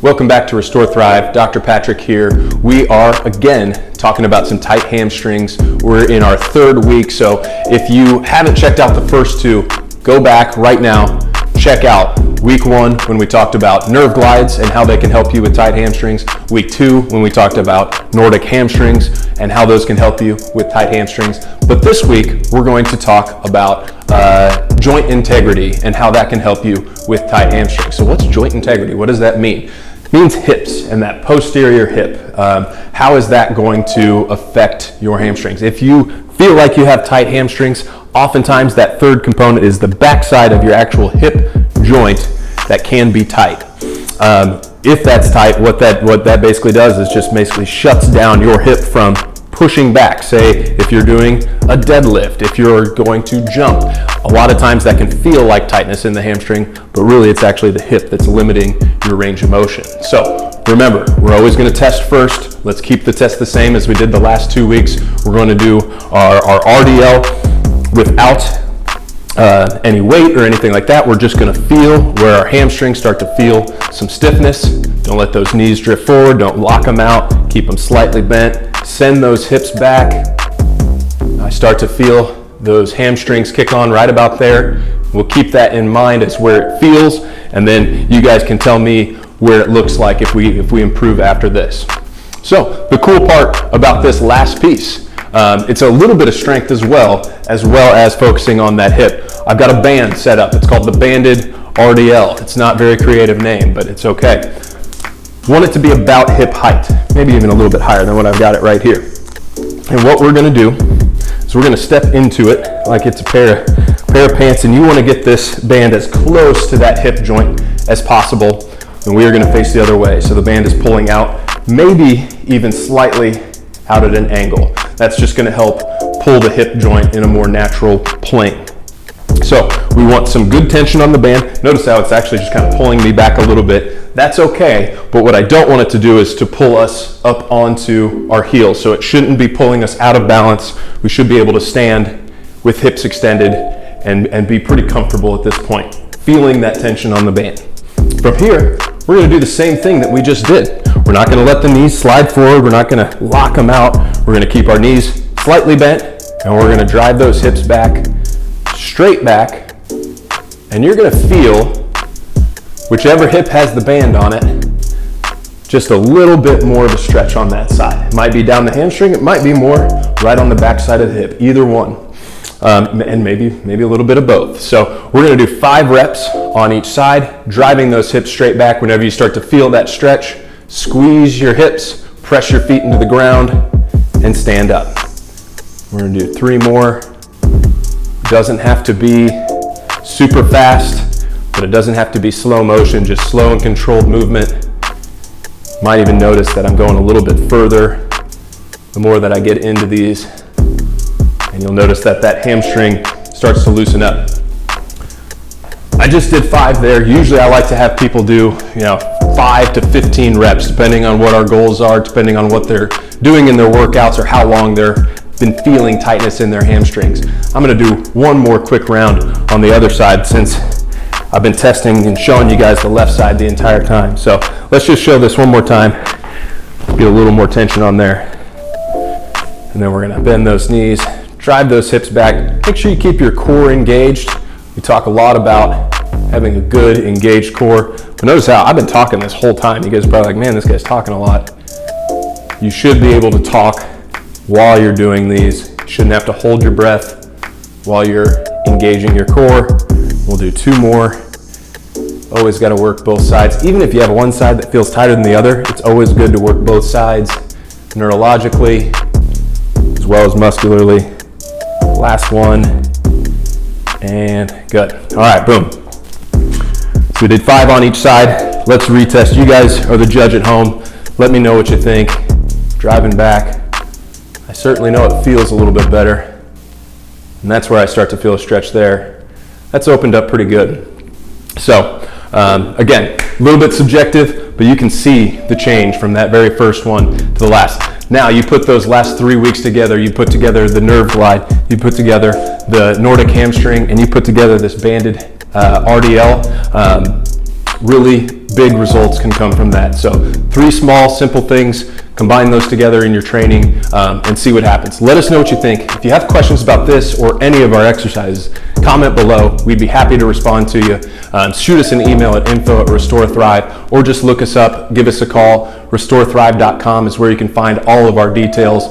Welcome back to Restore Thrive. Dr. Patrick here. We are again talking about some tight hamstrings. We're in our third week, so if you haven't checked out the first two, go back right now, check out week 1 when we talked about nerve glides and how they can help you with tight hamstrings. Week 2 when we talked about Nordic hamstrings and how those can help you with tight hamstrings. But this week we're going to talk about joint integrity and how that can help you with tight hamstrings. So what's joint integrity? What does that mean? It means hips and that posterior hip. How is that going to affect your hamstrings? If you feel like you have tight hamstrings, oftentimes that third component is the backside of your actual hip joint that can be tight. If that's tight, what that basically does is just basically shuts down your hip from pushing back. Say if you're doing a deadlift, if you're going to jump, a lot of times that can feel like tightness in the hamstring, but really it's actually the hip that's limiting your range of motion. So remember, we're always going to test first. Let's keep the test the same as we did the last 2 weeks. We're going to do our RDL without any weight or anything like that. We're just going to feel where our hamstrings start to feel some stiffness. Don't let those knees drift forward. Don't lock them out. Keep them slightly bent. Send those hips back. I start to feel those hamstrings kick on right about there. We'll keep that in mind as where it feels, and then you guys can tell me where it looks like if we improve after this. So the cool part about this last piece, it's a little bit of strength as well as focusing on that hip. I've got a band set up. It's called the banded RDL. It's not a very creative name, but it's okay. Want it to be about hip height, maybe even a little bit higher than what I've got it right here. And what we're going to do is we're going to step into it like it's a pair of pants, and you want to get this band as close to that hip joint as possible. And we are going to face the other way. So the band is pulling out, maybe even slightly out at an angle. That's just going to help pull the hip joint in a more natural plane. So we want some good tension on the band. Notice how it's actually just kind of pulling me back a little bit. That's okay, but what I don't want it to do is to pull us up onto our heels. So it shouldn't be pulling us out of balance. We should be able to stand with hips extended and be pretty comfortable at this point, feeling that tension on the band. From here, we're going to do the same thing that we just did. We're not going to let the knees slide forward. We're not going to lock them out. We're going to keep our knees slightly bent, and we're going to drive those hips back, straight back, and you're going to feel whichever hip has the band on it, just a little bit more of a stretch on that side. It might be down the hamstring. It might be more right on the back side of the hip, either one. And maybe a little bit of both. So we're going to do 5 reps on each side, driving those hips straight back. Whenever you start to feel that stretch, squeeze your hips, press your feet into the ground, and stand up. We're going to do 3 more. Doesn't have to be super fast, but it doesn't have to be slow motion, just slow and controlled movement. Might even notice that I'm going a little bit further the more that I get into these. And you'll notice that hamstring starts to loosen up. I just did 5 there. Usually I like to have people do 5 to 15 reps, depending on what our goals are, depending on what they're doing in their workouts or how long they've been feeling tightness in their hamstrings. I'm going to do one more quick round on the other side since I've been testing and showing you guys the left side the entire time. So let's just show this one more time. Get a little more tension on there. And then we're going to bend those knees. Drive those hips back. Make sure you keep your core engaged. We talk a lot about having a good engaged core. But notice how I've been talking this whole time. You guys are probably like, man, this guy's talking a lot. You should be able to talk while you're doing these. You shouldn't have to hold your breath while you're engaging your core. We'll do 2 more. Always got to work both sides. Even if you have one side that feels tighter than the other, it's always good to work both sides neurologically as well as muscularly. Last one, and good. All right, boom. So we did 5 on each side. Let's retest. You guys are the judge at home. Let me know what you think. Driving back. I certainly know it feels a little bit better. And that's where I start to feel a stretch there. That's opened up pretty good. So, again, a little bit subjective, but you can see the change from that very first one to the last. Now you put those last 3 weeks together, you put together the nerve glide, you put together the Nordic hamstring, and you put together this banded RDL. really big results can come from that. So 3 small, simple things, combine those together in your training and see what happens. Let us know what you think. If you have questions about this or any of our exercises, comment below. We'd be happy to respond to you. Shoot us an email at info@RestoreThrive, or just look us up, give us a call. RestoreThrive.com is where you can find all of our details.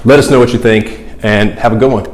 Let us know what you think, and have a good one.